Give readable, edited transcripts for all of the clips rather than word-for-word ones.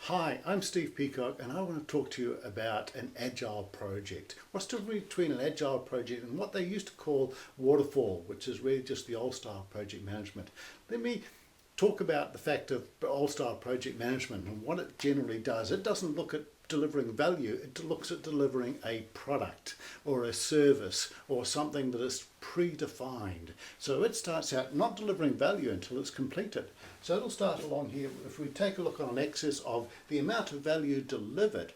Hi, I'm Steve Peacocke and I want to talk to you about an Agile project. What's the difference between an Agile project and what they used to call Waterfall, which is really just the old style project management. Let me talk about the fact of old style project management and what it generally does. It doesn't look at delivering value, it looks at delivering a product or a service or something that is predefined. So it starts out not delivering value until it's completed. So it'll start along here. If we take a look on an axis of the amount of value delivered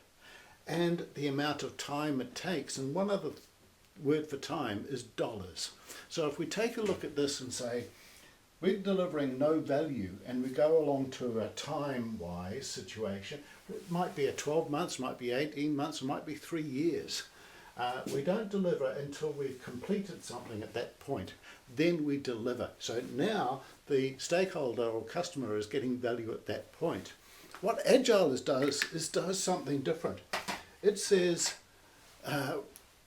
and the amount of time it takes, and one other word for time is dollars. So if we take a look at this and say we're delivering no value and we go along to a time-wise situation, it might be a 12 months, might be 18 months, it might be 3 years. We don't deliver until we've completed something at that point. Then we deliver. So now the stakeholder or customer is getting value at that point. What Agile does something different. It says,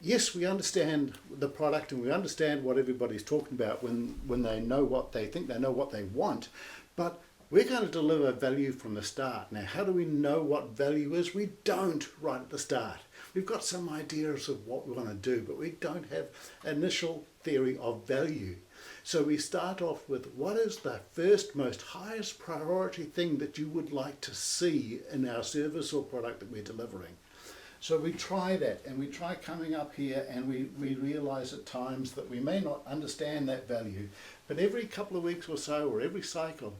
yes, we understand the product and we understand what everybody's talking about when they know what they think they know what they want, but we're going to deliver value from the start. Now, how do we know what value is? We don't right at the start. We've got some ideas of what we want to do, but we don't have initial theory of value. So we start off with what is the first most highest priority thing that you would like to see in our service or product that we're delivering. So we try that and we try coming up here and we realize at times that we may not understand that value, but every couple of weeks or so or every cycle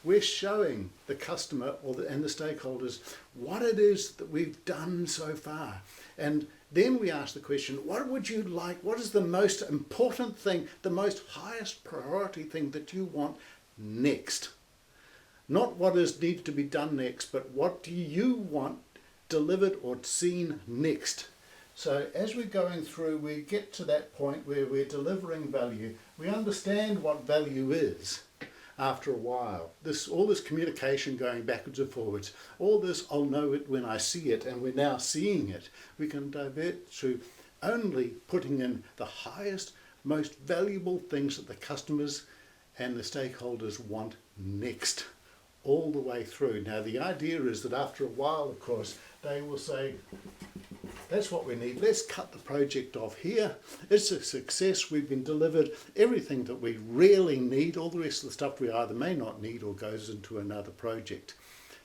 we're showing the customer and the stakeholders what it is that we've done so far. And then we ask the question, what would you like, what is the most important thing, the most highest priority thing that you want next? Not what needs to be done next, but what do you want delivered or seen next? So as we're going through, we get to that point where we're delivering value. We understand what value is after a while. All this communication going backwards and forwards, all this I'll know it when I see it, and we're now seeing it. We can divert to only putting in the highest, most valuable things that the customers and the stakeholders want next, all the way through. Now the idea is that after a while, of course, they will say, that's what we need. Let's cut the project off here. It's a success. We've been delivered everything that we really need. All the rest of the stuff we either may not need or goes into another project.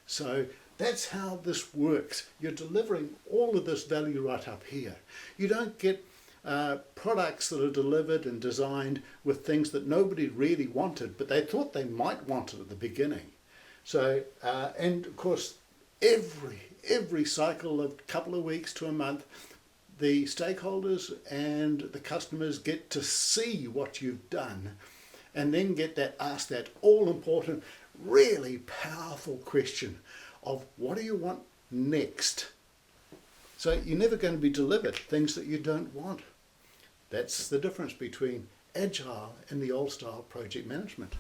So that's how this works. You're delivering all of this value right up here. You don't get products that are delivered and designed with things that nobody really wanted, but they thought they might want it at the beginning. So, and of course, every cycle of a couple of weeks to a month, the stakeholders and the customers get to see what you've done and then get asked that all important, really powerful question of what do you want next? So you're never going to be delivered things that you don't want. That's the difference between Agile and the old style project management.